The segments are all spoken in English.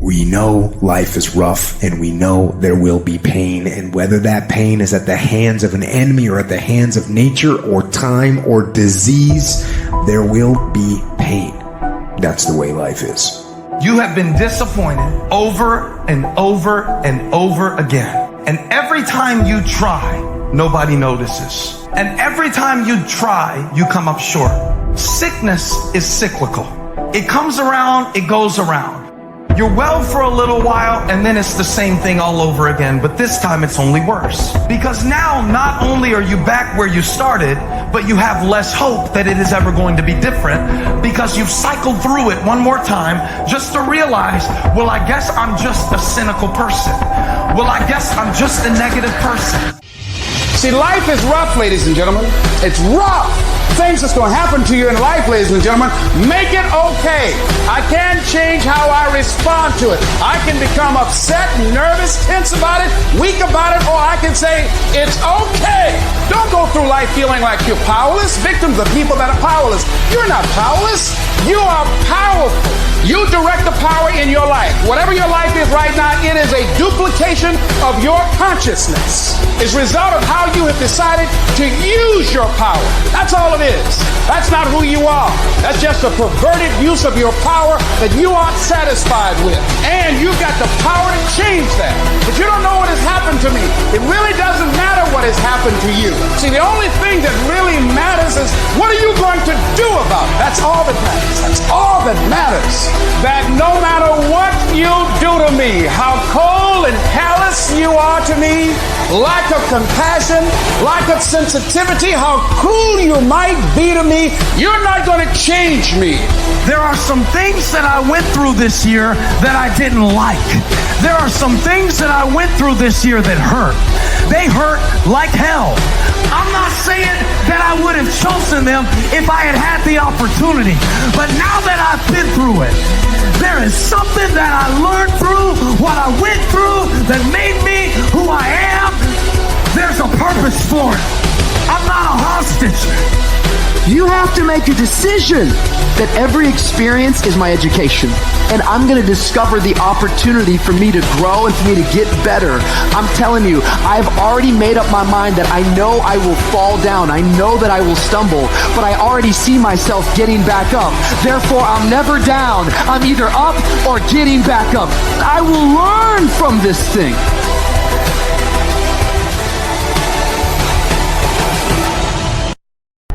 We know life is rough, and we know there will be pain, and whether that pain is at the hands of an enemy or at the hands of nature or time or disease, there will be pain. That's the way life is. You have been disappointed over and over and over again. And every time you try, nobody notices. And every time you try, you come up short. Sickness is cyclical. It comes around, it goes around. You're well for a little while, and then it's the same thing all over again, but this time it's only worse. Because now, not only are you back where you started, but you have less hope that it is ever going to be different, because you've cycled through it one more time just to realize, well, I guess I'm just a cynical person. Well, I guess I'm just a negative person. See, life is rough, ladies and gentlemen. It's rough. Things that's going to happen to you in life, ladies and gentlemen, make it okay. I can't change how I respond to it. I can become upset, nervous, tense about it, weak about it, or I can say, it's okay. Don't go through life feeling like you're powerless. Victims of people that are powerless. You're not powerless. You are powerful. You direct the power in your life. Whatever your life is right now, it is a duplication of your consciousness. It's a result of how you have decided to use your power. That's all it is. That's not who you are. That's just a perverted use of your power that you aren't satisfied with. And you've got the power to change that. But you don't know what has happened to me. It really doesn't matter what has happened to you. See, the only thing that really matters is what are you going to do about it? That's all that matters. That's all that matters. That no matter what you do to me, how cold and callous you are to me, lack of compassion, lack of sensitivity, how cruel you might be to me, you're not going to change me. There are some things that I went through this year that I didn't like. There are some things that I went through this year that hurt. They hurt like hell. I'm not saying that I would have chosen them if I had had the opportunity. But now that I've been through it, there is something that I learned through what I went through that made me who I am. There's a purpose for it. I'm not a hostage. You have to make a decision that every experience is my education. And I'm going to discover the opportunity for me to grow and for me to get better. I'm telling you, I've already made up my mind that I know I will fall down. I know that I will stumble, but I already see myself getting back up. Therefore, I'm never down. I'm either up or getting back up. I will learn from this thing.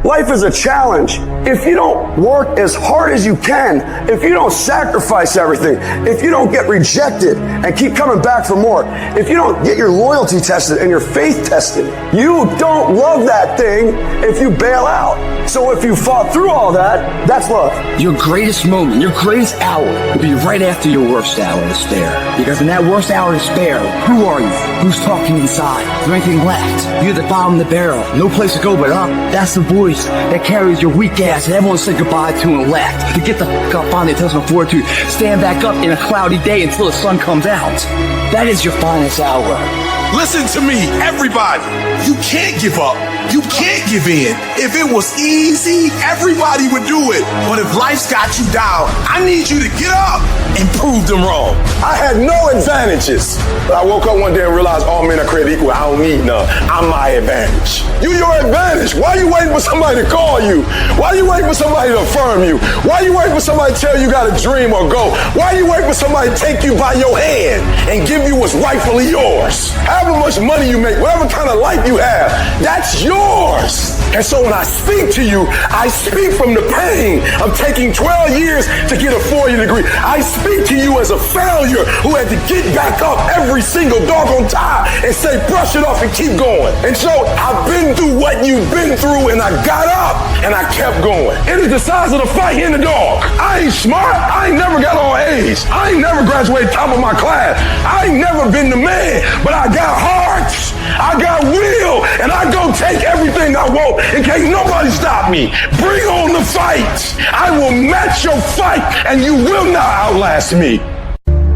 Life is a challenge. If you don't work as hard as you can, if you don't sacrifice everything, if you don't get rejected and keep coming back for more, if you don't get your loyalty tested and your faith tested, you don't love that thing if you bail out. So if you fought through all that, that's love. Your greatest moment, your greatest hour will be right after your worst hour of despair. Because in that worst hour of despair, who are you? Who's talking inside? Is there anything left? You're at the bottom of the barrel. No place to go but up. That's the voice that carries your weak ass and everyone said goodbye to and left. To get the fuck up on it, tells them forward to stand back up in a cloudy day until the sun comes out. That is your finest hour. Listen to me, everybody. You can't give up. You can't give in. If it was easy, everybody would do it. But if life's got you down, I need you to get up and prove them wrong. I had no advantages. But I woke up one day and realized all men are created equal. I don't need none. I'm my advantage. You your advantage. Why are you waiting for somebody to call you? Why are you waiting for somebody to affirm you? Why are you waiting for somebody to tell you got a dream or go? Why are you waiting for somebody to take you by your hand and give you what's rightfully yours? However much money you make, whatever kind of life you have, that's yours. And so when I speak to you, I speak from the pain of taking 12 years to get a 4-year degree. I speak to you as a failure who had to get back up every single doggone time and say, brush it off and keep going. And so I've been through what you've been through, and I got up and I kept going. It is the size of the fight in the dog. I ain't smart. I ain't never got all A's. I ain't never graduated top of my class. I ain't never been the man, but I got heart. I got will, and I go take everything I want and can't nobody stop me. Bring on the fight. I will match your fight, and you will not outlast me.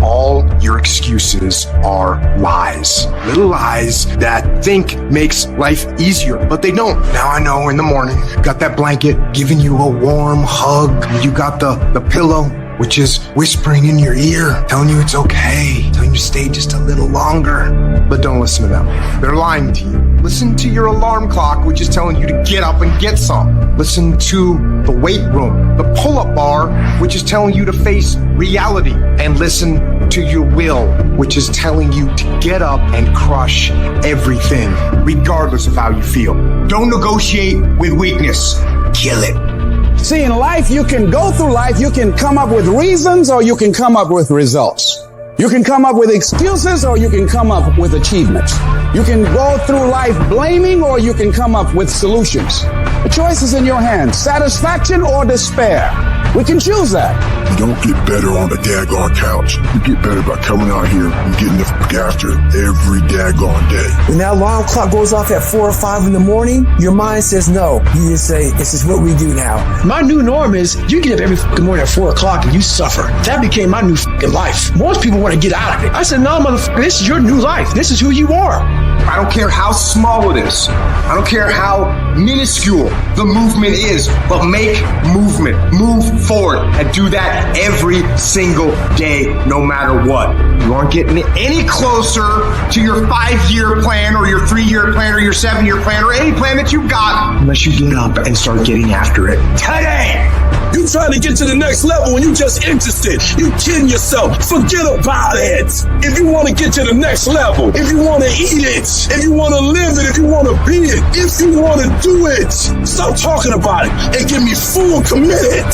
All your excuses are lies. Little lies that think makes life easier, but they don't. Now I know in the morning, got that blanket giving you a warm hug. You got the pillow which is whispering in your ear, telling you it's okay, telling you to stay just a little longer. But don't listen to them. They're lying to you. Listen to your alarm clock, which is telling you to get up and get some. Listen to the weight room, the pull-up bar, which is telling you to face reality. And listen to your will, which is telling you to get up and crush everything, regardless of how you feel. Don't negotiate with weakness. Kill it. See, in life, you can go through life, you can come up with reasons or you can come up with results. You can come up with excuses or you can come up with achievements. You can go through life blaming or you can come up with solutions. The choice is in your hands, satisfaction or despair. We can choose that. You don't get better on the daggone couch. You get better by coming out here and getting the fuck after it every daggone day. When that alarm clock goes off at 4 or 5 in the morning, your mind says no. You just say, this is what we do now. My new norm is you get up every fucking morning at 4 o'clock and you suffer. That became my new fucking life. Most people want to get out of it. I said, no, motherfucker, this is your new life. This is who you are. I don't care how small it is. I don't care how minuscule the movement is, but make movement. Move forward and do that every single day, no matter what. You aren't getting any closer to your 5-year plan or your 3-year plan or your 7-year plan or any plan that you've got unless you get up and start getting after it today. You trying to get to the next level when you just interested. You kidding yourself. Forget about it. If you want to get to the next level, if you want to eat it, if you want to live it, if you want to be it, if you want to do it, stop talking about it and get me full committed.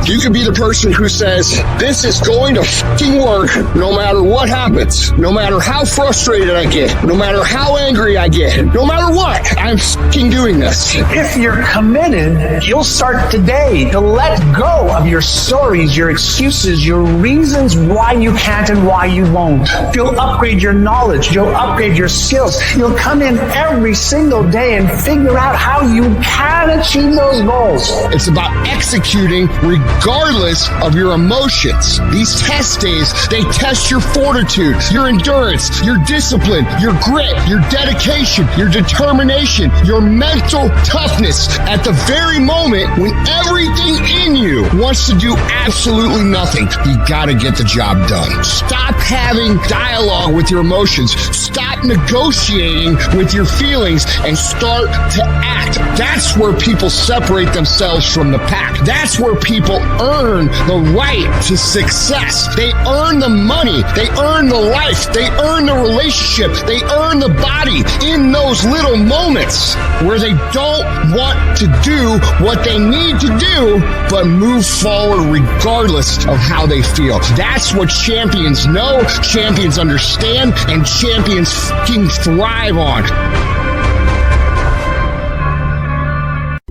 You could be the person who says, this is going to fucking work no matter what happens, no matter how frustrated I get, no matter how angry I get, no matter what, I'm fucking doing this. If you're committed, you'll start today to let go of your stories, your excuses, your reasons why you can't and why you won't. You'll upgrade your knowledge. You'll upgrade your skills. You'll come in every single day and figure out how you can achieve those goals. It's about executing regardless of your emotions. These test days, they test your fortitude, your endurance, your discipline, your grit, your dedication, your determination, your mental toughness at the very moment when everything in you wants to do absolutely nothing. You gotta get the job done. Stop having dialogue with your emotions. Stop negotiating with your feelings and start to act. That's where people separate themselves from the pack. That's where people earn the right to success. They earn the money. They earn the life. They earn the relationship. They earn the body in those little moments where they don't want to do what they need to do, but move forward regardless of how they feel. That's what champions know, champions understand, and champions fucking thrive on.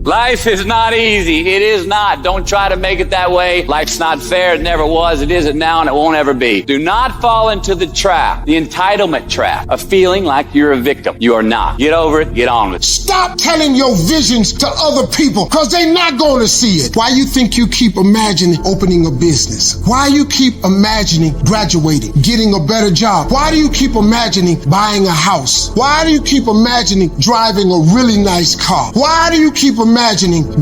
Life is not easy. It is not. Don't try to make it that way. Life's not fair. It never was. It isn't now, and it won't ever be. Do not fall into the trap, the entitlement trap, of feeling like you're a victim. You are not. Get over it. Get on with it. Stop telling your visions to other people, because they're not going to see it. Why you think you keep imagining opening a business? Why you keep imagining graduating, getting a better job? Why do you keep imagining buying a house? Why do you keep imagining driving a really nice car? Why do you keep imagining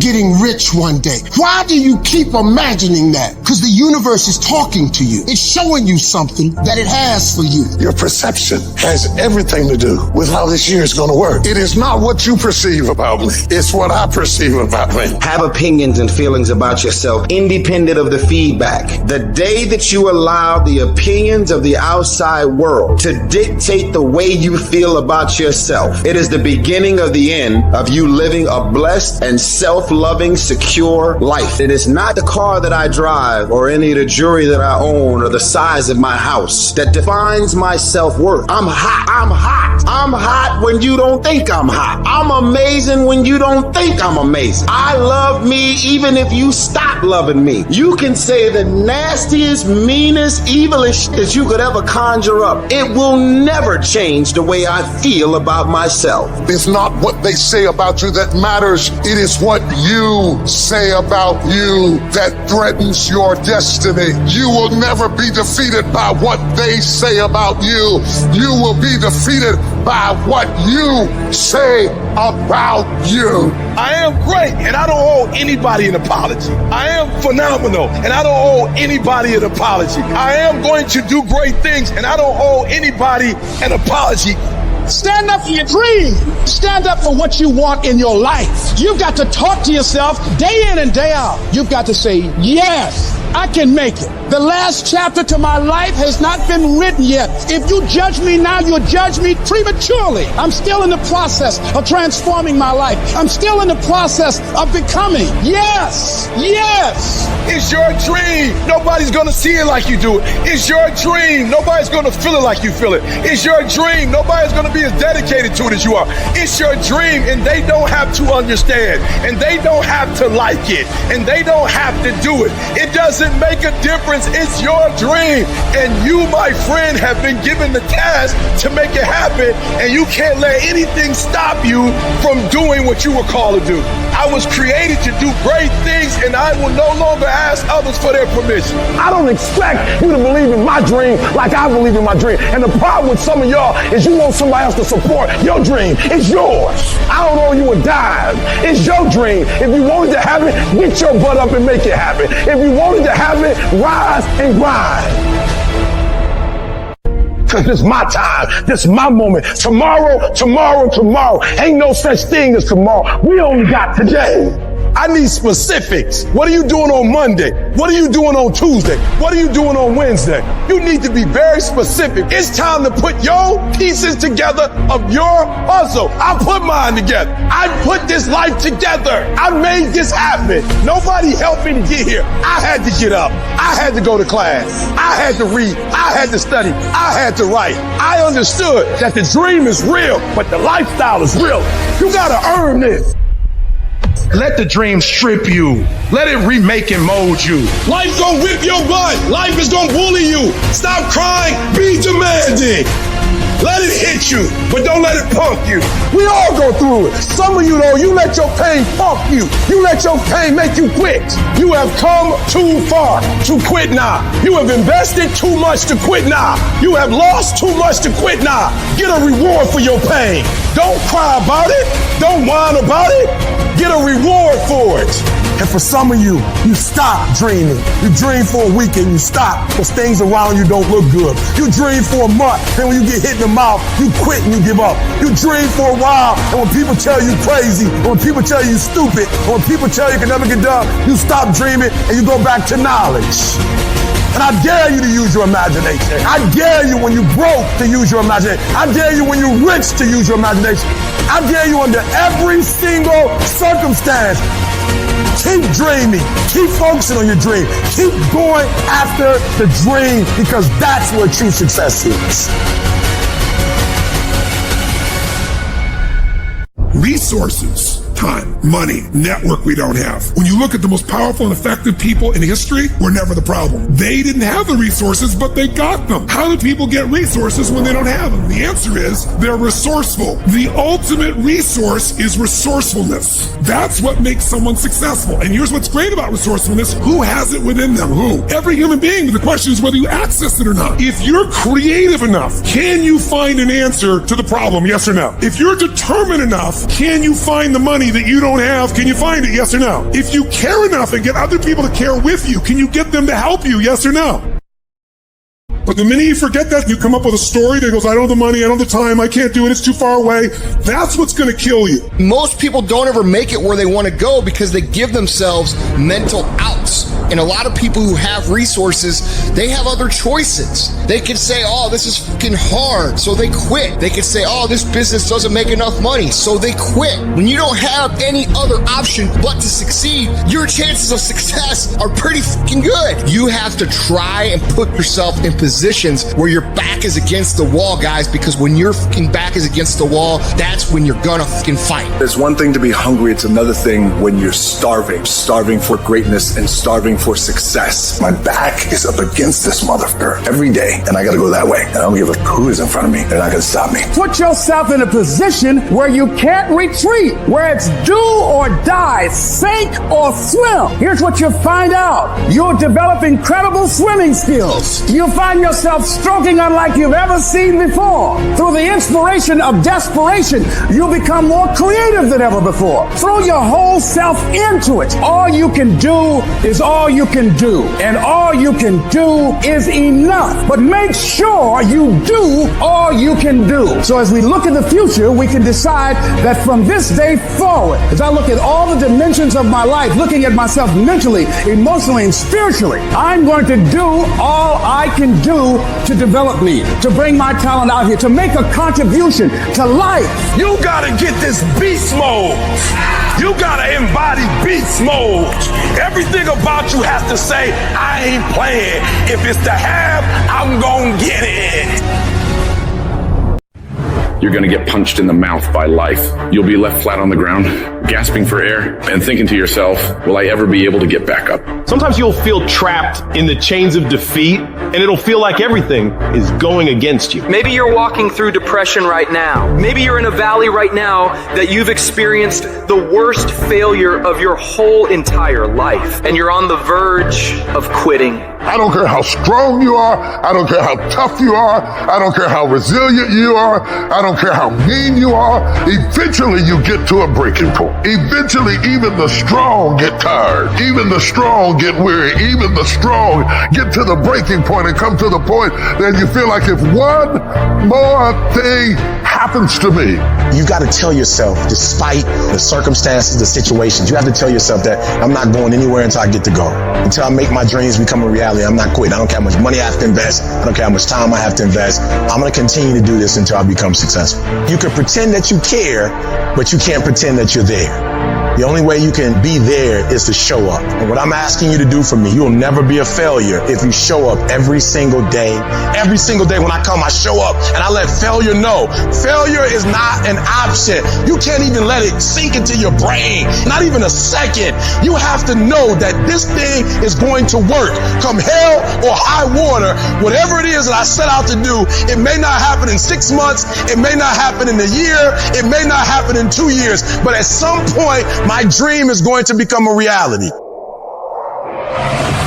getting rich one day? Why do you keep imagining that? Because the universe is talking to you. It's showing you something that it has for you. Your perception has everything to do with how this year is going to work. It is not what you perceive about me. It's what I perceive about me. Have opinions and feelings about yourself independent of the feedback. The day that you allow the opinions of the outside world to dictate the way you feel about yourself, it is the beginning of the end of you living a blessed and self-loving, secure life. It is not the car that I drive or any of the jewelry that I own or the size of my house that defines my self-worth. I'm hot. I'm hot. I'm hot when you don't think I'm hot. I'm amazing when you don't think I'm amazing. I love me even if you stop loving me. You can say the nastiest, meanest, evilest that you could ever conjure up. It will never change the way I feel about myself. It's not what they say about you that matters. It is what you say about you that threatens your destiny. You will never be defeated by what they say about you. You will be defeated by what you say about you. I am great, and I don't owe anybody an apology. I am phenomenal, and I don't owe anybody an apology. I am going to do great things, and I don't owe anybody an apology. Stand up for your dream. Stand up for what you want in your life. You've got to talk to yourself day in and day out. You've got to say, yes, I can make it. The last chapter to my life has not been written yet. If you judge me now, you'll judge me prematurely. I'm still in the process of transforming my life. I'm still in the process of becoming. Yes, yes. It's your dream. Nobody's going to see it like you do it. It's your dream. Nobody's going to feel it like you feel it. It's your dream. Nobody's going to be as dedicated to it as you are. It's your dream, and they don't have to understand, and they don't have to like it, and they don't have to do it. It doesn't make a difference. It's your dream, and you, my friend, have been given the task to make it happen, and you can't let anything stop you from doing what you were called to do. I was created to do great things, and I will no longer ask others for their permission. I don't expect you to believe in my dream like I believe in my dream. And the problem with some of y'all is you want somebody else to support your dream. It's yours. I don't owe you a dime. It's your dream. If you wanted to have it, get your butt up and make it happen. If you wanted to have it, rise and grind. Cause this is my time. This is my moment. Tomorrow. Ain't no such thing as tomorrow. We only got today. I need specifics. What are you doing on Monday? What are you doing on Tuesday? What are you doing on Wednesday? You need to be very specific. It's time to put your pieces together of your puzzle. I put mine together. I put this life together. I made this happen. Nobody helped me to get here. I had to get up. I had to go to class. I had to read. I had to study. I had to write. I understood that the dream is real, but the lifestyle is real. You gotta earn this. Let the dream strip you. Let it remake and mold you. Life gonna whip your butt. Life is gonna bully you. Stop crying. Be demanding. Let it hit you, but don't let it punk you. We all go through it. Some of you, though, you let your pain pump you. You let your pain make you quit. You have come too far to quit now. You have invested too much to quit now. You have lost too much to quit now. Get a reward for your pain. Don't cry about it. Don't whine about it. Get a reward for it. And for some of you, you stop dreaming. You dream for a week and you stop because things around you don't look good. You dream for a month, and when you get hit in the mouth, you quit and you give up. You dream for a while, and when people tell you crazy, and when people tell you stupid, and when people tell you can never get done, you stop dreaming and you go back to knowledge. And I dare you to use your imagination. I dare you when you broke to use your imagination. I dare you when you're rich to use your imagination. I dare you under every single circumstance. Keep dreaming. Keep focusing on your dream. Keep going after the dream because that's where true success is. Resources, time, money, network we don't have. When you look at the most powerful and effective people in history, we're never the problem. They didn't have the resources, but they got them. How do people get resources when they don't have them? The answer is they're resourceful. The ultimate resource is resourcefulness. That's what makes someone successful. And here's what's great about resourcefulness. Who has it within them? Who? Every human being. But the question is whether you access it or not. If you're creative enough, can you find an answer to the problem? Yes or no? If you're determined enough, can you find the money that you don't have? Can you find it? Yes or no? If you care enough and get other people to care with you, can you get them to help you? Yes or no? But the minute you forget that, you come up with a story that goes, I don't have the money, I don't have the time, I can't do it, it's too far away. That's what's going to kill you. Most people don't ever make it where they want to go because they give themselves mental outs. And a lot of people who have resources, they have other choices. They could say, oh, this is fucking hard, so they quit. They could say, oh, this business doesn't make enough money, so they quit. When you don't have any other option but to succeed, your chances of success are pretty fucking good. You have to try and put yourself in position positions where your back is against the wall, guys, because when your fucking back is against the wall, that's when you're gonna fucking fight. There's one thing to be hungry. It's another thing when you're starving for greatness and starving for success. My back is up against this motherfucker every day, and I gotta go that way. And I don't give a who is in front of me. They're not gonna stop me. Put yourself in a position where you can't retreat, where it's do or die, sink or swim. Here's what you'll find out. You'll develop incredible swimming skills. You'll find yourself stroking unlike you've ever seen before. Through the inspiration of desperation, you'll become more creative than ever before. Throw your whole self into it. All you can do is all you can do. And all you can do is enough. But make sure you do all you can do. So as we look at the future, we can decide that from this day forward, as I look at all the dimensions of my life, looking at myself mentally, emotionally, and spiritually, I'm going to do all I can do to develop me, to bring my talent out here, to make a contribution to life. You gotta get this beast mode. You gotta embody beast mode. Everything about you has to say, I ain't playing. If it's to have, I'm gonna get it. You're going to get punched in the mouth by life. You'll be left flat on the ground, gasping for air, and thinking to yourself, will I ever be able to get back up? Sometimes you'll feel trapped in the chains of defeat, and it'll feel like everything is going against you. Maybe you're walking through depression right now. Maybe you're in a valley right now that you've experienced the worst failure of your whole entire life, and you're on the verge of quitting. I don't care how strong you are. I don't care how tough you are. I don't care how resilient you are. I don't care how mean you are. Eventually you get to a breaking point. Eventually even the strong get tired. Even the strong get weary. Even the strong get to the breaking point and come to the point that you feel like if one more thing happens to me. You got to tell yourself, despite the circumstances, the situations, you have to tell yourself that I'm not going anywhere until I get to go. Until I make my dreams become a reality, I'm not quitting. I don't care how much money I have to invest. I don't care how much time I have to invest. I'm going to continue to do this until I become successful. You can pretend that you care, but you can't pretend that you're there. The only way you can be there is to show up. And what I'm asking you to do for me, you'll never be a failure if you show up every single day. Every single day when I come, I show up and I let failure know. Failure is not an option. You can't even let it sink into your brain. Not even a second. You have to know that this thing is going to work. Come hell or high water, whatever it is that I set out to do, it may not happen in 6 months. It may not happen in a year. It may not happen in 2 years. But at some point, my dream is going to become a reality.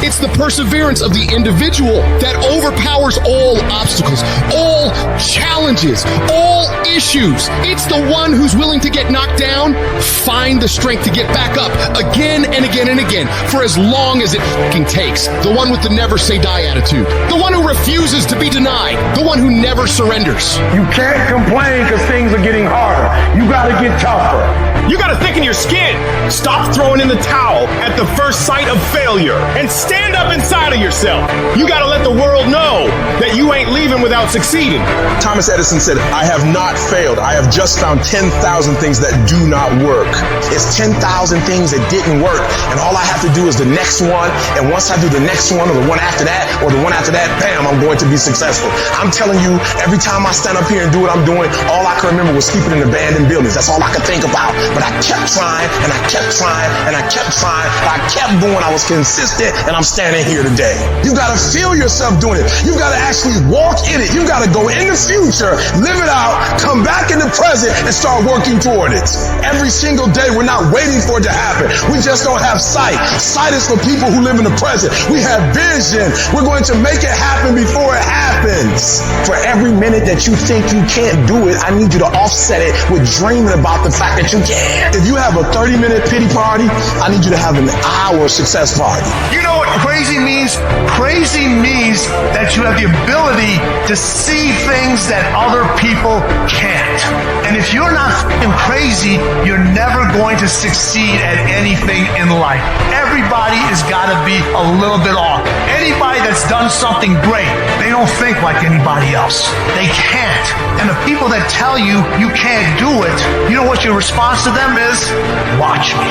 It's the perseverance of the individual that overpowers all obstacles, all challenges, all issues. It's the one who's willing to get knocked down, find the strength to get back up again and again and again for as long as it fucking takes. The one with the never say die attitude. The one who refuses to be denied. The one who never surrenders. You can't complain because things are getting harder. You got to get tougher. You got to thicken your skin. Stop throwing in the towel at the first sight of failure and stand up inside of yourself. You got to let the world know that you ain't leaving without succeeding. Thomas Edison said, I have not failed. I have just found 10,000 things that do not work. It's 10,000 things that didn't work. And all I have to do is the next one. And once I do the next one or the one after that or the one after that, bam, I'm going to be successful. I'm telling you, every time I stand up here and do what I'm doing, all I can remember was sleeping in abandoned buildings. That's all I could think about. But I kept trying and I kept trying and I kept trying. I kept going. I was consistent and I'm standing here today. You got to feel yourself doing it. You got to actually walk in it. You got to go in the future, live it out, come back in the present and start working toward it. Every single day, we're not waiting for it to happen. We just don't have sight. Sight is for people who live in the present. We have vision. We're going to make it happen before it happens. For every minute that you think you can't do it, I need you to offset it with dreaming about the fact that you can. If you have a 30-minute pity party, I need you to have an hour success party. You know what crazy means? Crazy means that you have the ability to see things that other people can't. And if you're not crazy, you're never going to succeed at anything in life. Everybody has got to be a little bit off. Anybody that's done something great, they don't think like anybody else. They can't. And the people that tell you you can't do it, you know what your response to them is? Watch me.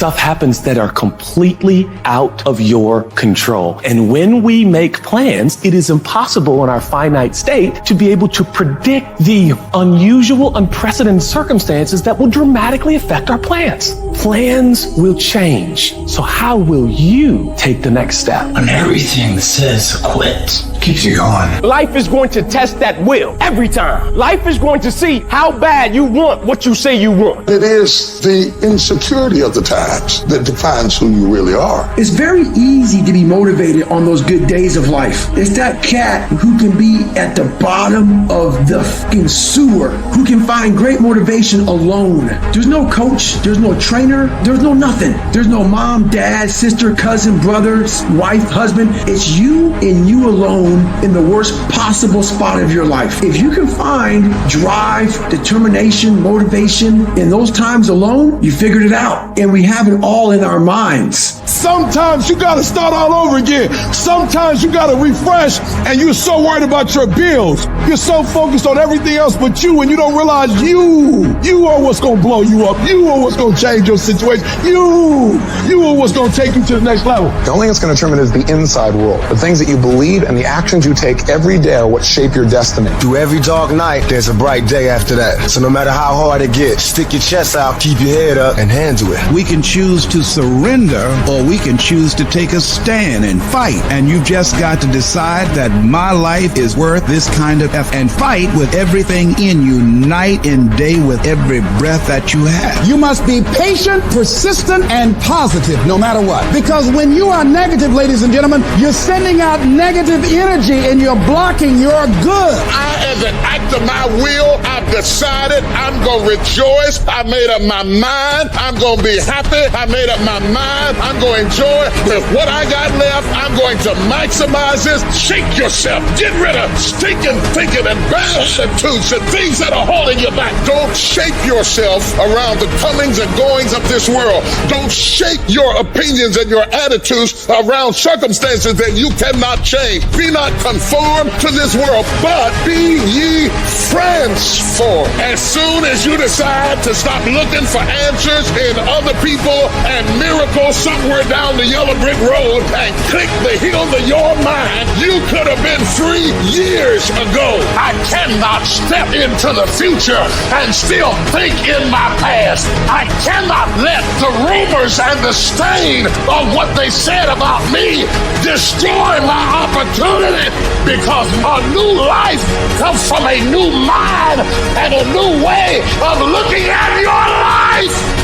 stuff happens that are completely out of your control. And when we make plans, it is impossible in our finite state to be able to predict the unusual, unprecedented circumstances that will dramatically affect our plans. Plans will change. So how will you take the next step? When everything says quit, keeps you going. Life is going to test that will every time. Life is going to see how bad you want what you say you want. It is the insecurity of the times that defines who you really are. It's very easy to be motivated on those good days of life. It's that cat who can be at the bottom of the fucking sewer, who can find great motivation alone. There's no coach, there's no trainer, there's no nothing. There's no mom, dad, sister, cousin, brother, wife, husband. It's you and you alone in the worst possible spot of your life. If you can find drive, determination, motivation in those times alone, you figured it out. And we have it all in our minds. Sometimes you gotta start all over again. Sometimes you gotta refresh, and you're so worried about your bills. You're so focused on everything else but you, and you don't realize you are what's gonna blow you up. You are what's gonna change your situation. You are what's gonna take you to the next level. The only thing that's gonna determine is the inside world. The things that you believe and the actions you take every day are what shape your destiny. Through every dark night, there's a bright day after that. So no matter how hard it gets, stick your chest out, keep your head up, and handle it. We can choose to surrender, or we can choose to take a stand and fight. And you've just got to decide that my life is worth this kind of effort, and fight with everything in you, night and day, with every breath that you have. You must be patient, persistent, and positive no matter what. Because when you are negative, ladies and gentlemen, you're sending out negative energy and you're blocking your good. As an act of my will, I've decided I'm going to rejoice. I made up my mind. I'm going to be happy. I made up my mind. I'm going to enjoy with what I got left. I'm going to maximize this. Shake yourself. Get rid of stinking thinking and bad attitudes and things that are holding you back. Don't shape yourself around the comings and goings of this world. Don't shape your opinions and your attitudes around circumstances that you cannot change. Be not conformed to this world, but be ye transformed. As soon as you decide to stop looking for answers in other people and miracles somewhere down the yellow brick road and click the hill of your mind, you could have been 3 years ago. I cannot step into the future and still think in my past. I cannot let the rumors and the stain of what they said about me destroy my opportunity, because a new life comes from a new mind and a new way of looking at your life.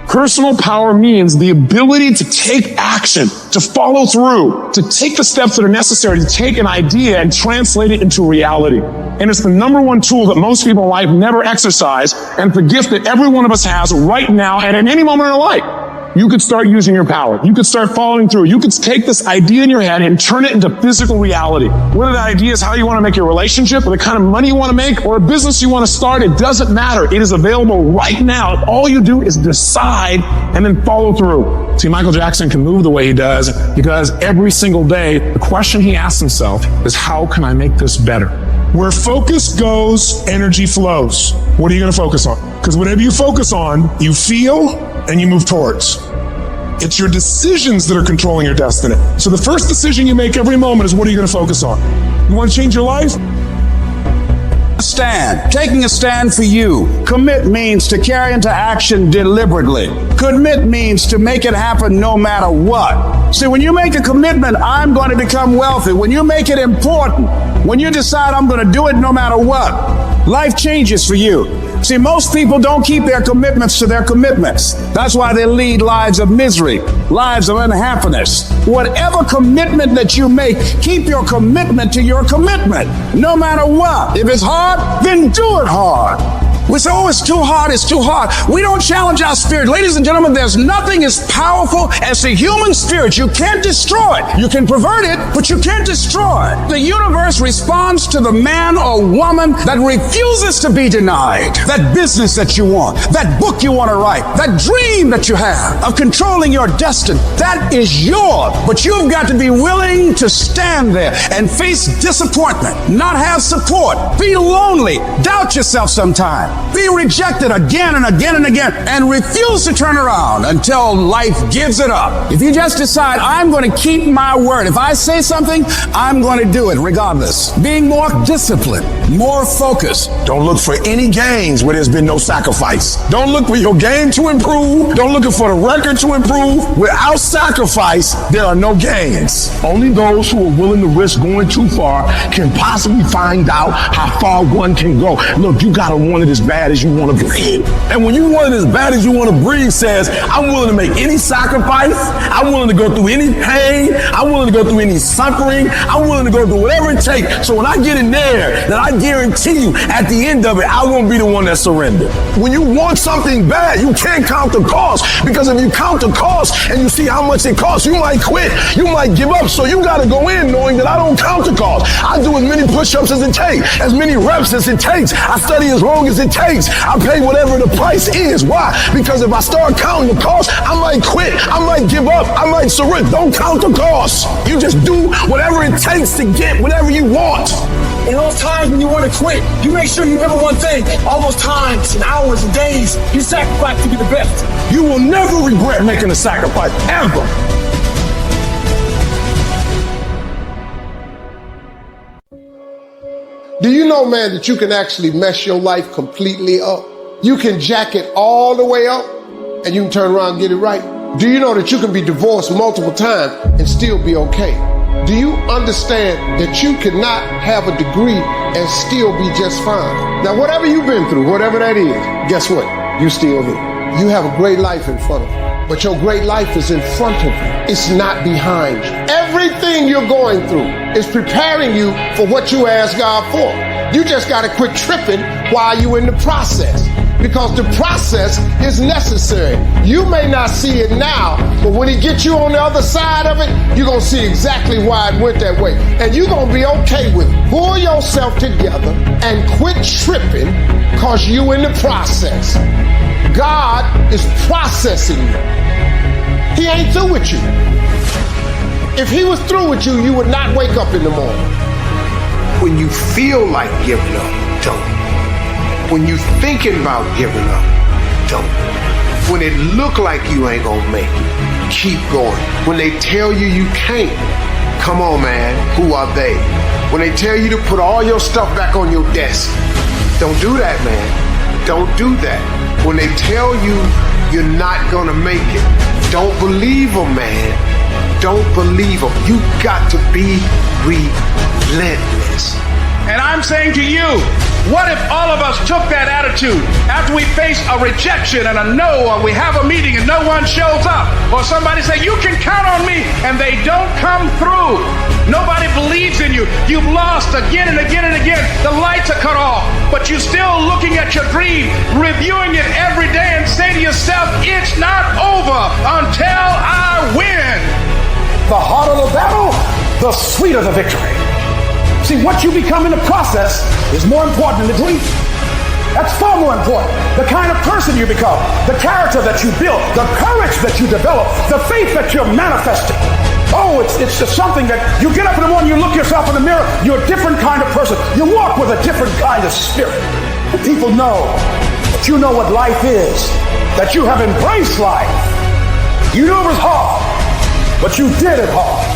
Personal power means the ability to take action, to follow through, to take the steps that are necessary to take an idea and translate it into reality. And it's the number one tool that most people in life never exercise, and it's the gift that every one of us has right now and at any moment in our life. You could start using your power. You could start following through. You could take this idea in your head and turn it into physical reality. Whether the idea is how you want to make your relationship, or the kind of money you want to make, or a business you want to start, it doesn't matter. It is available right now. All you do is decide and then follow through. See, Michael Jackson can move the way he does because every single day, the question he asks himself is, how can I make this better? Where focus goes, energy flows. What are you going to focus on? Because whatever you focus on, you feel and you move towards. It's your decisions that are controlling your destiny. So the first decision you make every moment is, what are you going to focus on? You want to change your life? Stand. Taking a stand for you. Commit means to carry into action deliberately. Commit means to make it happen no matter what. See, when you make a commitment, I'm going to become wealthy. When you make it important, when you decide I'm going to do it no matter what, life changes for you. See, most people don't keep their commitments to their commitments. That's why they lead lives of misery, lives of unhappiness. Whatever commitment that you make, keep your commitment to your commitment, no matter what. If it's hard, then do it hard. We say, oh, it's too hard, it's too hard. We don't challenge our spirit. Ladies and gentlemen, there's nothing as powerful as the human spirit. You can't destroy it. You can pervert it, but you can't destroy it. The universe responds to the man or woman that refuses to be denied. That business that you want, that book you want to write, that dream that you have of controlling your destiny, that is yours. But you've got to be willing to stand there and face disappointment, not have support, be lonely, doubt yourself sometimes. Be rejected again and again and again, and refuse to turn around until life gives it up. If you just decide, I'm going to keep my word. If I say something, I'm going to do it regardless. Being more disciplined, more focused. Don't look for any gains where there's been no sacrifice. Don't look for your game to improve. Don't look for the record to improve. Without sacrifice, there are no gains. Only those who are willing to risk going too far can possibly find out how far one can go. Look, you gotta want it as bad as you want to breathe. And when you want it as bad as you want to breathe says, I'm willing to make any sacrifice. I'm willing to go through any pain. I'm willing to go through any suffering. I'm willing to go through whatever it takes. So when I get in there, then I guarantee you at the end of it, I won't be the one that surrendered. When you want something bad, you can't count the cost, because if you count the cost and you see how much it costs, you might quit. You might give up. So you got to go in knowing that I don't count the cost. I do as many push-ups as it takes, as many reps as it takes. I study as long as it takes. I pay whatever the price is. Why? Because if I start counting the cost, I might quit. I might give up. I might surrender. Don't count the cost. You just do whatever it takes to get whatever you want. In those times when you want to quit, you make sure you remember one thing. All those times and hours and days you sacrifice to be the best. You will never regret making a sacrifice, ever. Do you know, man, that you can actually mess your life completely up? You can jack it all the way up and you can turn around and get it right. Do you know that you can be divorced multiple times and still be okay? Do you understand that you cannot have a degree and still be just fine? Now, whatever you've been through, whatever that is, guess what? You're still here. You have a great life in front of you, but your great life is in front of you. It's not behind you. Everything you're going through is preparing you for what you asked God for. You just got to quit tripping while you're in the process, because the process is necessary. You may not see it now, but when he gets you on the other side of it, you're going to see exactly why it went that way. And you're going to be okay with it. Pull yourself together and quit tripping, because you in the process. God is processing you. He ain't through with you. If he was through with you, you would not wake up in the morning. When you feel like giving up, don't. When you thinking about giving up, don't. When it look like you ain't gonna make it, keep going. When they tell you you can't, come on, man, who are they? When they tell you to put all your stuff back on your desk, don't do that, man. Don't do that. When they tell you you're not gonna make it, don't believe them, man. Don't believe them. You got to be relentless. And I'm saying to you, what if all of us took that attitude after we face a rejection and a no, or we have a meeting and no one shows up, or somebody say, you can count on me, and they don't come through. Nobody believes in you. You've lost again and again and again. The lights are cut off, but you're still looking at your dream, reviewing it every day, and say to yourself, it's not over until I win. The harder the battle, the sweeter the victory. See, what you become in the process is more important than the dream. That's far more important. The kind of person you become, the character that you build, the courage that you develop, the faith that you're manifesting. Oh, it's just something that you get up in the morning, you look yourself in the mirror, you're a different kind of person. You walk with a different kind of spirit. And people know that you know what life is, that you have embraced life. You knew it was hard, but you did it hard.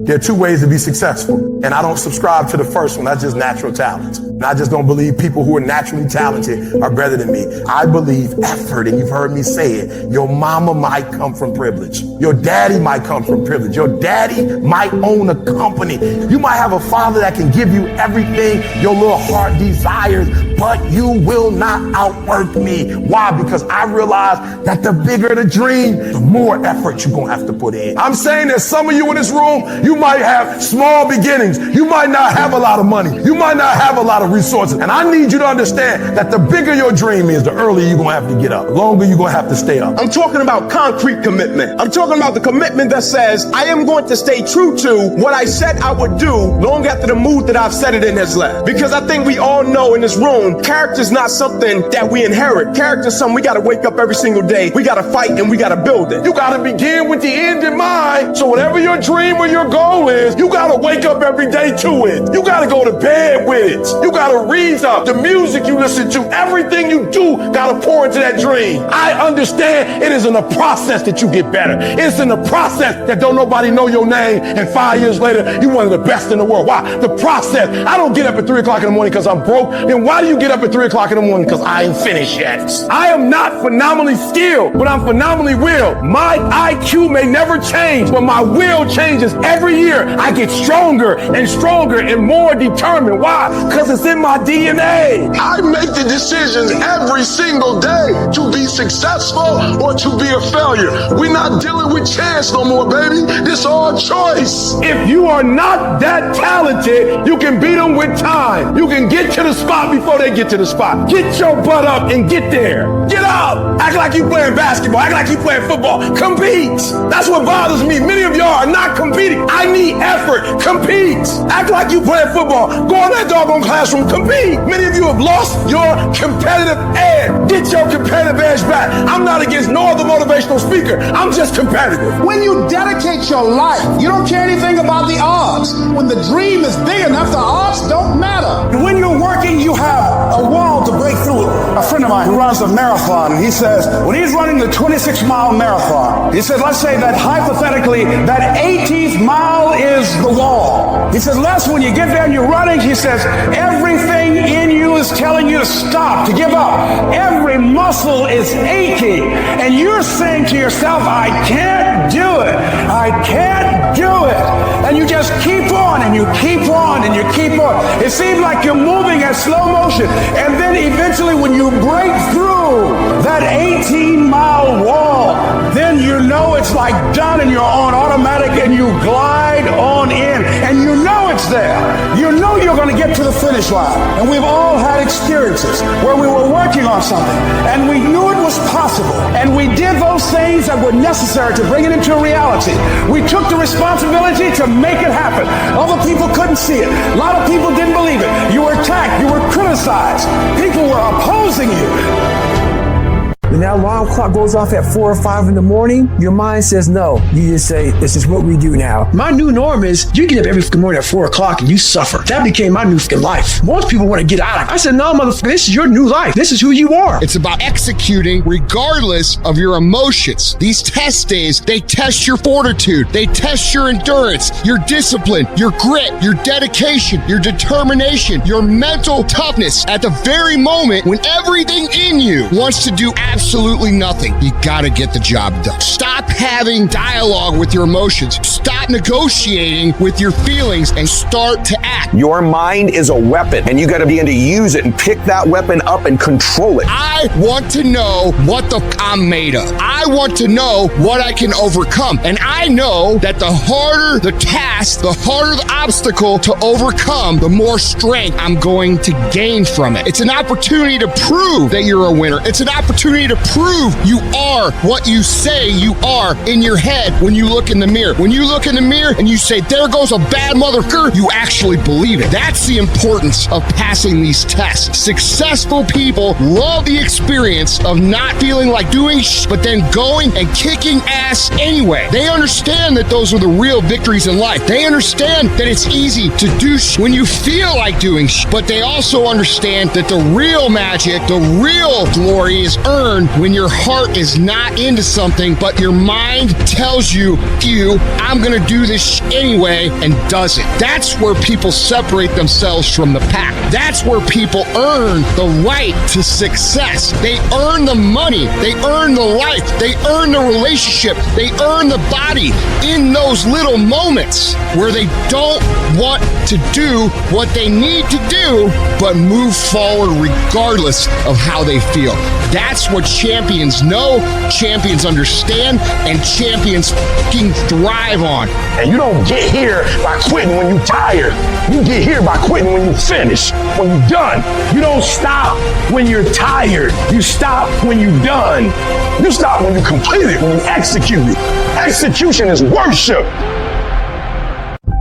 There are two ways to be successful, and I don't subscribe to the first one. That's just natural talent. And I just don't believe people who are naturally talented are better than me. I believe effort, and you've heard me say it. Your mama might come from privilege. Your daddy might come from privilege. Your daddy might own a company. You might have a father that can give you everything your little heart desires, but you will not outwork me. Why? Because I realize that the bigger the dream, the more effort you're going to have to put in. I'm saying that some of you in this room, you might have small beginnings. You might not have a lot of money. You might not have a lot of resources. And I need you to understand that the bigger your dream is, the earlier you're going to have to get up, the longer you're going to have to stay up. I'm talking about concrete commitment. I'm talking about the commitment that says, I am going to stay true to what I said I would do long after the mood that I've said it in has left. Because I think we all know in this room, character's not something that we inherit. Character's something we got to wake up every single day. We got to fight and we got to build it. You got to begin with the end in mind. So whatever your dream or your goal is, you got to wake up every day to it. You got to go to bed with it. You got to read up. The music you listen to, everything you do, got to pour into that dream. I understand it is in the process that you get better. It's in the process that don't nobody know your name, and 5 years later, you're one of the best in the world. Why? The process. I don't get up at 3 o'clock in the morning because I'm broke. Then why do you get up at 3 o'clock in the morning? Because I ain't finished yet. I am not phenomenally skilled, but I'm phenomenally willed. My IQ may never change, but my will changes every year. I get stronger and more determined. Why? Because it's in my DNA. I make the decisions every single day to be successful or to be a failure. We're not dealing with chance no more, baby. This all choice. If you are not that talented, you can beat them with time. You can get to the spot before they get to the spot. Get your butt up and get there. Get up. Act like you playing basketball. Act like you playing football. Compete. That's what bothers me. Many of y'all are not competing. I need effort. Compete. Act like you playing football. Go in that doggone classroom. Compete. Many of you have lost your competitive edge. Get your competitive edge back. I'm not against no other motivational speaker. I'm just competitive. When you dedicate your life, you don't care anything about the odds. When the dream is big enough, the odds don't matter. When you're working, you have a wall to break through. A friend of mine who runs a marathon, and he says, when he's running the 26-mile marathon, he says, let's say that hypothetically, that 18th mile is the wall. He says, Les, when you get there and you're running, he says, everything in you is telling you to stop, to give up. Every muscle is aching, and you're saying to yourself, I can't do it. I can't do it. And you just keep on, and you keep on, and you keep on. It seems like you're moving at slow motion, and then eventually when you break through that 18-mile wall, then you know it's like done, and you're on automatic, and you glide on in, and you know it's there. You know you're going to get to the finish line. And we've all had experiences where we were working on something, and we knew it was possible, and we did those things that were necessary to bring it into reality. We took the responsibility to make it happen. Other people couldn't see it. A lot of people didn't believe it. You were attacked. You were criticized. People were opposing you. When that alarm clock goes off at 4 or 5 in the morning, your mind says no. You just say, this is what we do now. My new norm is you get up every morning at 4 o'clock and you suffer. That became my new life. Most people want to get out of it. I said, no, motherfucker, this is your new life. This is who you are. It's about executing regardless of your emotions. These test days, they test your fortitude. They test your endurance, your discipline, your grit, your dedication, your determination, your mental toughness. At the very moment when everything in you wants to do absolutely nothing, you gotta get the job done. Stop having dialogue with your emotions. Stop negotiating with your feelings and start to act. Your mind is a weapon, and you gotta begin to use it and pick that weapon up and control it. I want to know what the I'm made of. I want to know what I can overcome. And I know that the harder the task, the harder the obstacle to overcome, the more strength I'm going to gain from it. It's an opportunity to prove that you're a winner. It's an opportunity to prove you are what you say you are in your head when you look in the mirror. When you look in the mirror and you say, there goes a bad motherfucker, you actually believe it. That's the importance of passing these tests. Successful people love the experience of not feeling like doing but then going and kicking ass anyway. They understand that those are the real victories in life. They understand that it's easy to do when you feel like doing but they also understand that the real magic, the real glory is earned when your heart is not into something, but your mind tells you, I'm gonna do this anyway, and does it. That's where people separate themselves from the pack. That's where people earn the right to success. They earn the money, they earn the life, they earn the relationship, they earn the body in those little moments where they don't want to do what they need to do, but move forward regardless of how they feel. That's what champions know, champions understand, and champions fucking thrive on. And you don't get here by quitting when you're tired. You get here by quitting when you finish, when you're done. You don't stop when you're tired. You stop when you're done. You stop when you complete it, when you execute it. Execution is worship.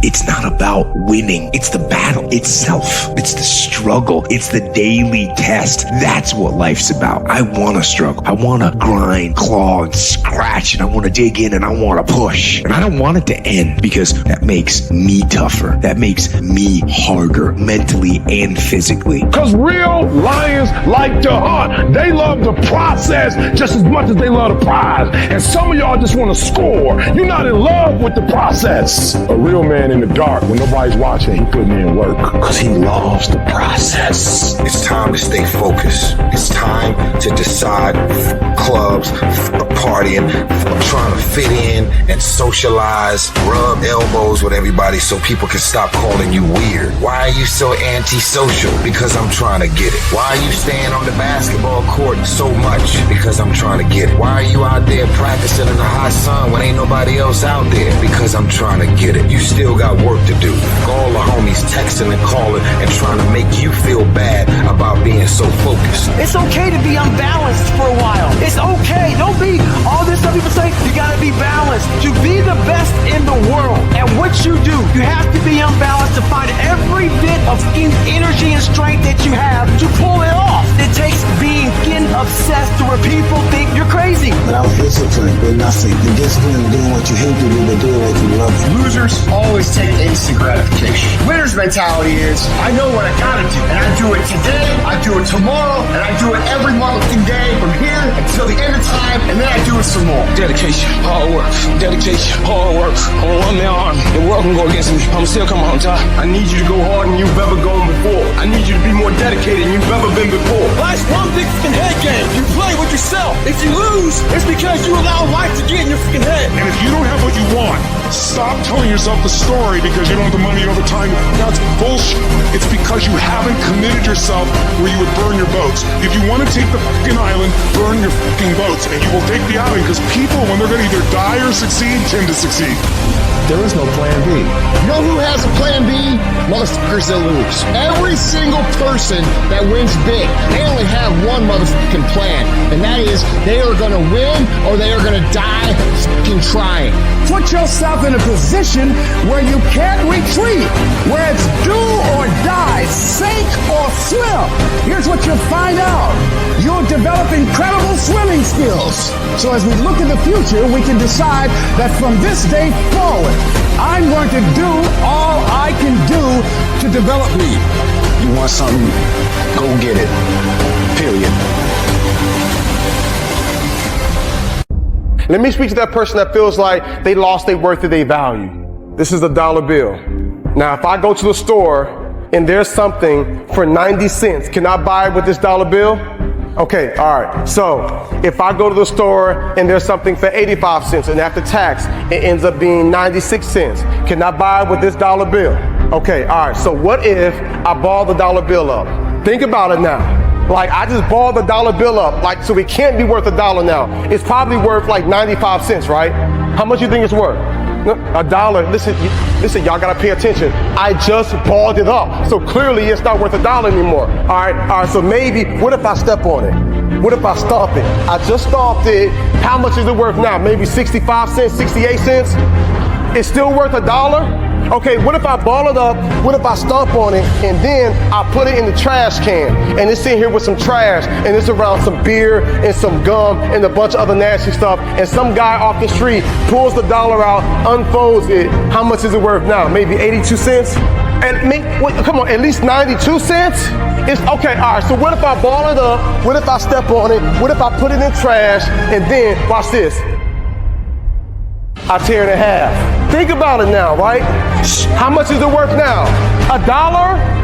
It's not about winning. It's the battle itself. It's the struggle. It's the daily test. That's what life's about. I want to struggle. I want to grind, claw, and scratch, and I want to dig in, and I want to push. And I don't want it to end because that makes me tougher. That makes me harder mentally and physically. Because real lions like to hunt. They love the process just as much as they love the prize. And some of y'all just want to score. You're not in love with the process. A real man in the dark, when nobody's watching, he putting in work because he loves the process. It's time to stay focused. It's time to decide clubs, partying, trying to fit in and socialize, rub elbows with everybody so people can stop calling you weird. Why are you so antisocial? Because I'm trying to get it. Why are you staying on the basketball court so much? Because I'm trying to get it. Why are you out there practicing in the hot sun when ain't nobody else out there? Because I'm trying to get it. You still got work to do. All the homies texting and calling and trying to make you feel bad about being so focused. It's okay to be unbalanced for a while. It's okay. Don't be all this stuff people say. You gotta be balanced. To be the best in the world at what you do, you have to be unbalanced to find every bit of energy and strength that you have to pull it off. It takes being obsessed to where people think you're crazy. Without discipline, with nothing. The discipline of doing what you hate to do, but doing what you love. Losers always take instant gratification. Winner's mentality is, I know what I gotta do, and I do it today, I do it tomorrow, and I do it every motherfucking day from here until the end of time, and then I do it some more. Dedication, hard work. Dedication, hard work. On one man arm, the world can go against me. I'm still coming on top. I need you to go harder than you've ever gone before. I need you to be more dedicated than you've ever been before. Life's one big fucking head game. You play with yourself. If you lose, it's because you allow life to get in your fucking head. And if you don't have what you want, stop telling yourself the story because you don't have the money over time. That's bullshit. It's because you haven't committed yourself where you would burn your boats. If you want to take the fucking island, burn your fucking boats, and you will take the island because people, when they're going to either die or succeed, tend to succeed. There is no plan B. You know who has a plan B? Motherfuckers that lose. Every single person that wins big, they only have one motherfucking plan, and that is they are going to win or they are going to die fucking trying. Put yourself in a position where you can't retreat, where it's do or die, sink or swim. Here's what you'll find out. You'll develop incredible swimming skills. So as we look in the future, we can decide that from this day forward, I'm going to do all I can do to develop me. You want something? Go get it. Period. Let me speak to that person that feels like they lost their worth or their value. This is a dollar bill. Now, if I go to the store and there's something for 90 cents, can I buy it with this dollar bill? Okay, all right. So if I go to the store and there's something for 85 cents and after tax, it ends up being 96 cents. Can I buy it with this dollar bill? Okay, all right. So what if I ball the dollar bill up? Think about it now. Like, I just balled the dollar bill up, like, so it can't be worth $1 now. It's probably worth like 95 cents, right? How much do you think it's worth? $1. Listen, y'all gotta pay attention. I just balled it up. So clearly it's not worth $1 anymore. All right, so maybe, what if I step on it? What if I stomp it? I just stomped it. How much is it worth now? Maybe 65 cents, 68 cents? It's still worth $1? Okay, what if I ball it up? What if I stomp on it and then I put it in the trash can and it's in here with some trash and it's around some beer and some gum and a bunch of other nasty stuff and some guy off the street pulls the dollar out, unfolds it. How much is it worth now? Maybe 82 cents? And come on, at least 92 cents? It's okay, all right, so what if I ball it up? What if I step on it? What if I put it in trash and then, watch this, I tear it in half. Think about it now, right? How much is it worth now? $1?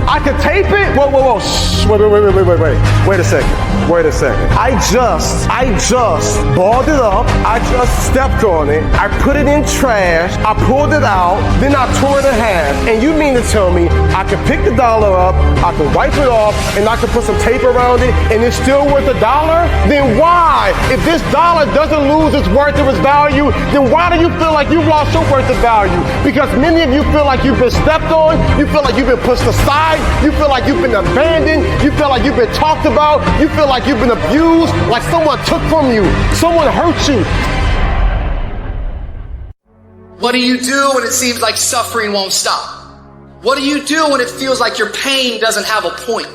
I could tape it? Whoa. Shh. Wait a second. I just balled it up. I just stepped on it. I put it in trash. I pulled it out. Then I tore it in half. And you mean to tell me I can pick the dollar up, I can wipe it off, and I can put some tape around it, and it's still worth $1? Then why? If this dollar doesn't lose its worth or its value, then why do you feel like you've lost your worth of value because many of you feel like you've been stepped on, you feel like you've been pushed aside, you feel like you've been abandoned, you feel like you've been talked about, you feel like you've been abused, like someone took from you, someone hurt you. What do you do when it seems like suffering won't stop? What do you do when it feels like your pain doesn't have a point?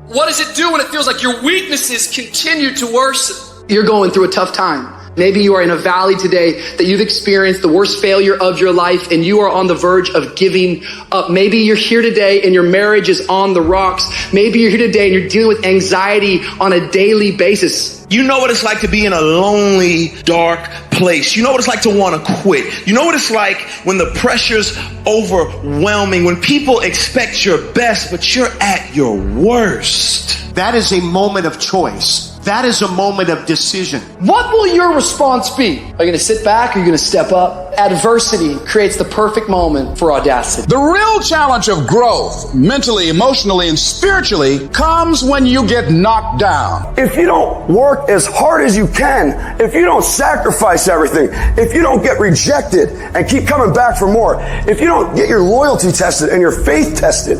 What does it do when it feels like your weaknesses continue to worsen? You're going through a tough time. Maybe you are in a valley today that you've experienced the worst failure of your life and you are on the verge of giving up. Maybe you're here today and your marriage is on the rocks. Maybe you're here today and you're dealing with anxiety on a daily basis. You know what it's like to be in a lonely, dark place. You know what it's like to want to quit. You know what it's like when the pressure's overwhelming, when people expect your best, but you're at your worst. That is a moment of choice. That is a moment of decision. What will your response be? Are you going to sit back or are you going to step up? Adversity creates the perfect moment for audacity. The real challenge of growth, mentally, emotionally, and spiritually, comes when you get knocked down. If you don't work as hard as you can, if you don't sacrifice everything, if you don't get rejected and keep coming back for more, if you don't get your loyalty tested and your faith tested,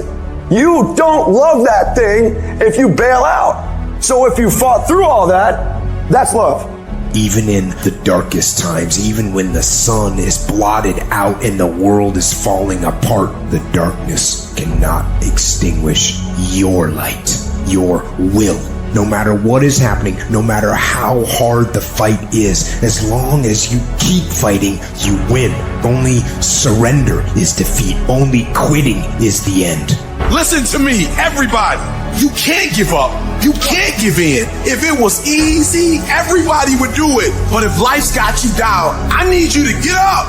you don't love that thing if you bail out. So if you fought through all that, that's love. Even in the darkest times, even when the sun is blotted out and the world is falling apart, the darkness cannot extinguish your light, your will. No matter what is happening, no matter how hard the fight is, as long as you keep fighting, you win. Only surrender is defeat. Only quitting is the end. Listen to me, everybody. You can't give up. You can't give in. If it was easy, everybody would do it. But if life's got you down, I need you to get up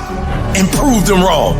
and prove them wrong.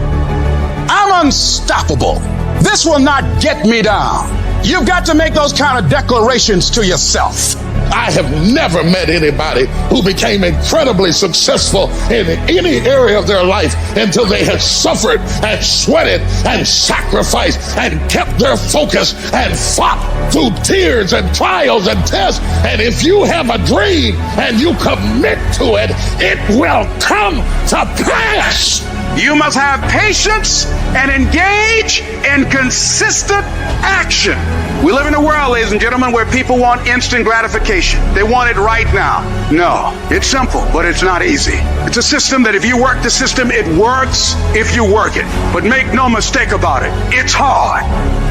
I'm unstoppable. This will not get me down. You've got to make those kind of declarations to yourself. I have never met anybody who became incredibly successful in any area of their life until they had suffered and sweated and sacrificed and kept their focus and fought through tears and trials and tests. And if you have a dream and you commit to it, it will come to pass. You must have patience and engage in consistent action. We live in a world, ladies and gentlemen, where people want instant gratification. They want it right now. No, it's simple, but it's not easy. It's a system that if you work the system, it works if you work it. But make no mistake about it, it's hard.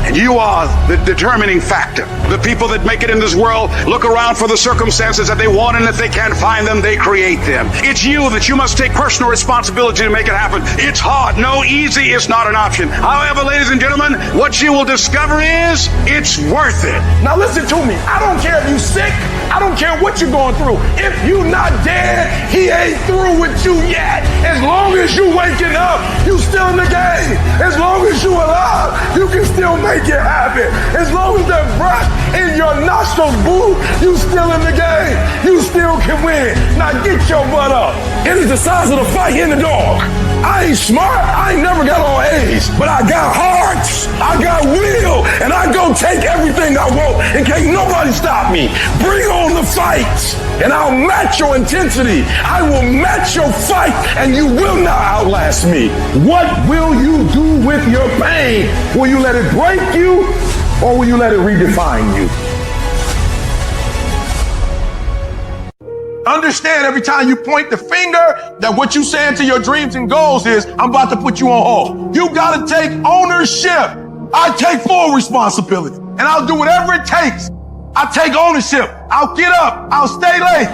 And you are the determining factor. The people that make it in this world look around for the circumstances that they want, and if they can't find them, they create them. It's you that you must take personal responsibility to make it happen. It's hard. No, easy is not an option. However, ladies and gentlemen, what you will discover is it's worth it. Now listen to me. I don't care if you're sick. I don't care what you're going through. If you're not dead, he ain't through with you yet. As long as you waking up, you still in the game. As long as you alive, you can still make it happen. As long as that breath in your nostrils, boo, you still in the game. You still can win. Now get your butt up. It is the size of the fight in the dog. I ain't smart, I ain't never got on A's, but I got heart, I got will, and I go take everything I want, and can't nobody stop me. Bring on the fight, and I'll match your intensity. I will match your fight, and you will not outlast me. What will you do with your pain? Will you let it break you, or will you let it redefine you? Understand every time you point the finger that what you saying to your dreams and goals is, I'm about to put you on hold. You got to take ownership. I take full responsibility and I'll do whatever it takes. I take ownership. I'll get up. I'll stay late.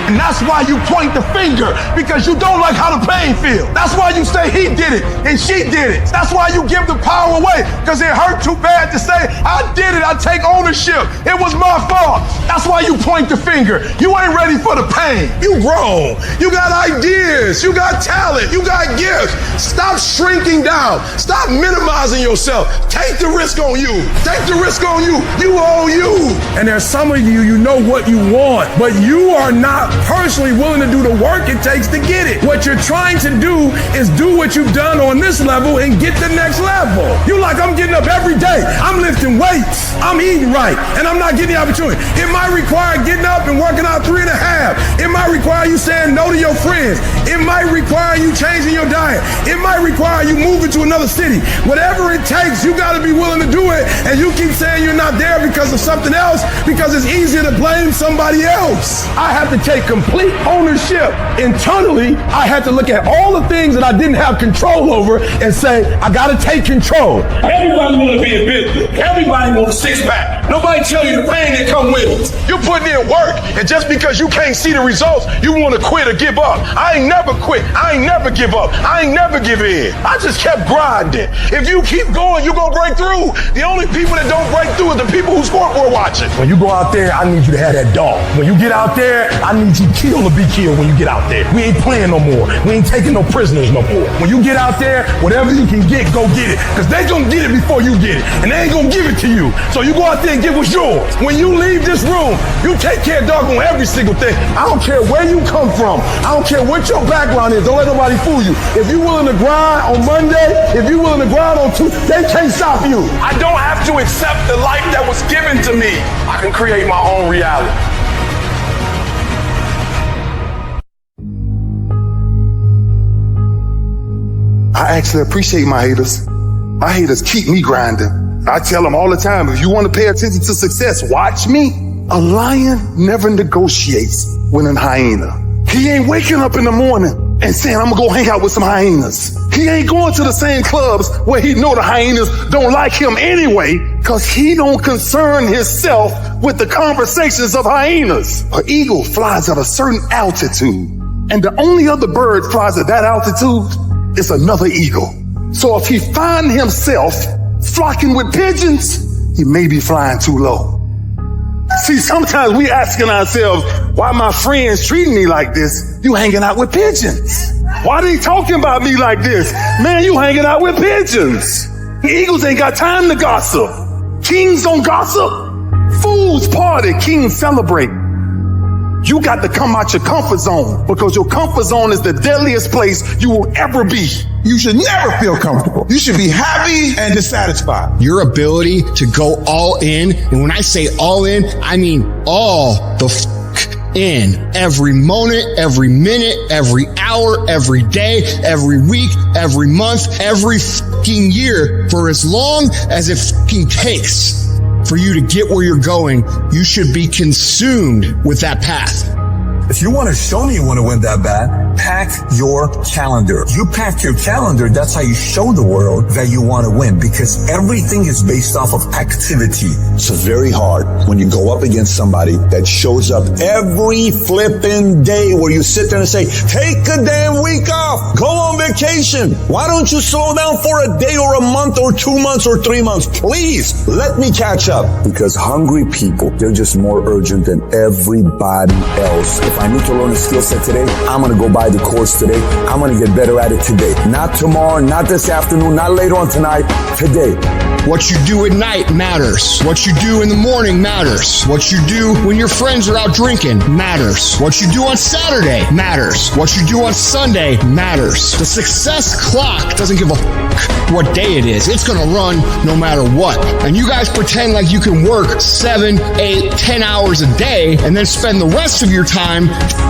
And that's why you point the finger, because you don't like how the pain feels. That's why you say he did it and she did it. That's why you give the power away, because it hurt too bad to say, I did it, I take ownership. It was my fault. That's why you point the finger. You ain't ready for the pain. You grown. You got ideas. You got talent. You got gifts. Stop shrinking down. Stop minimizing yourself. Take the risk on you. Take the risk on you. You own you. And there's some of you, you know what you want, but you are not personally willing to do the work it takes to get it. What you're trying to do is do what you've done on this level and get the next level. You like, I'm getting up every day. I'm lifting weights. I'm eating right. And I'm not getting the opportunity. It might require require getting up and working out 3.5. It might require you saying no to your friends. It might require you changing your diet. It might require you moving to another city. Whatever it takes, you got to be willing to do it. And you keep saying you're not there because of something else, because it's easier to blame somebody else. I have to take complete ownership. Internally, I had to look at all the things that I didn't have control over and say, I got to take control. Everybody want to be in business. Everybody want a six-pack. Nobody tell you the pain that come with it. You're putting in work, and just because you can't see the results, you want to quit or give up. I ain't never quit. I ain't never give up. I ain't never give in. I just kept grinding. If you keep going, you're going to break through. The only people that don't break through are the people who scoreboard watching. When you go out there, I need you to have that dog. When you get out there, I need you killed to be killed when you get out there. We ain't playing no more. We ain't taking no prisoners no more. When you get out there, whatever you can get, go get it. Because they going to get it before you get it. And they ain't going to give it to you. So you go out there and get what's yours. When you leave this room, you take care, dog, on every single thing. I don't care where you come from. I don't care what your background is. Don't let nobody fool you. If you're willing to grind on Monday, if you're willing to grind on Tuesday, they can't stop you. I don't have to accept the life that was given to me. I can create my own reality. I actually appreciate my haters. My haters keep me grinding. I tell them all the time, if you want to pay attention to success, watch me. A lion never negotiates with a hyena. He ain't waking up in the morning and saying, I'm gonna go hang out with some hyenas. He ain't going to the same clubs where he know the hyenas don't like him anyway, cause he don't concern himself with the conversations of hyenas. An eagle flies at a certain altitude, and the only other bird flies at that altitude is another eagle. So if he find himself flocking with pigeons, he may be flying too low. See, sometimes we asking ourselves, why my friends treating me like this? You hanging out with pigeons. Why they talking about me like this? Man, you hanging out with pigeons. The eagles ain't got time to gossip. Kings don't gossip. Fools party, kings celebrate. You got to come out your comfort zone, because your comfort zone is the deadliest place you will ever be. You should never feel comfortable. You should be happy and dissatisfied. Your ability to go all in, and when I say all in, I mean all the in. Every moment, every minute, every hour, every day, every week, every month, every fucking year, for as long as it fucking takes for you to get where you're going. You should be consumed with that path. If you want to show me you want to win that bad, pack your calendar. You pack your calendar, that's how you show the world that you want to win, because everything is based off of activity. So very hard when you go up against somebody that shows up every flipping day, where you sit there and say, take a damn week off, go on vacation. Why don't you slow down for a day or a month or 2 months or 3 months? Please let me catch up. Because hungry people, they're just more urgent than everybody else. If I need to learn a skill set today, I'm going to go buy the course today. I'm going to get better at it today. Not tomorrow, not this afternoon, not later on tonight, today. What you do at night matters. What you do in the morning matters. What you do when your friends are out drinking matters. What you do on Saturday matters. What you do on Sunday matters. The success clock doesn't give a what day it is. It's gonna run no matter what. And you guys pretend like you can work 7, 8, 10 hours a day and then spend the rest of your time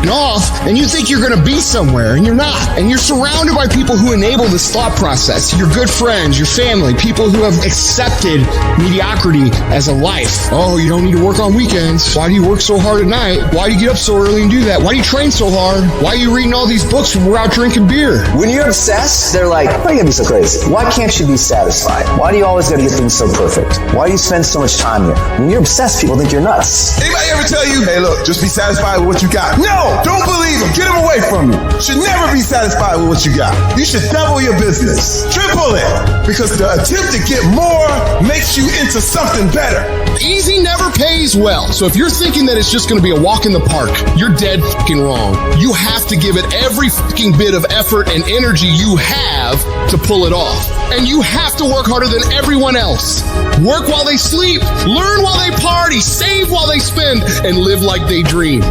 off, and you think you're gonna be somewhere, and you're not. And you're surrounded by people who enable this thought process. Your good friends, your family, people who have accepted mediocrity as a life. Oh, you don't need to work on weekends. Why do you work so hard at night? Why do you get up so early and do that? Why do you train so hard? Why are you reading all these books when we're out drinking beer? When you're obsessed, they're like, why you gotta be so crazy? Why can't you be satisfied? Why do you always gotta get things so perfect? Why do you spend so much time here? When you're obsessed, people think you're nuts. Anybody ever tell you, hey look, just be satisfied with what you got? No, don't believe them. Get them away from you. You should never be satisfied with what you got. You should double your business. Triple it. Because the attempt to get more makes you into something better. Easy never pays well. So if you're thinking that it's just going to be a walk in the park, you're dead fucking wrong. You have to give it every fucking bit of effort and energy you have to pull it off. And you have to work harder than everyone else. Work while they sleep, learn while they party, save while they spend, and live like they dream.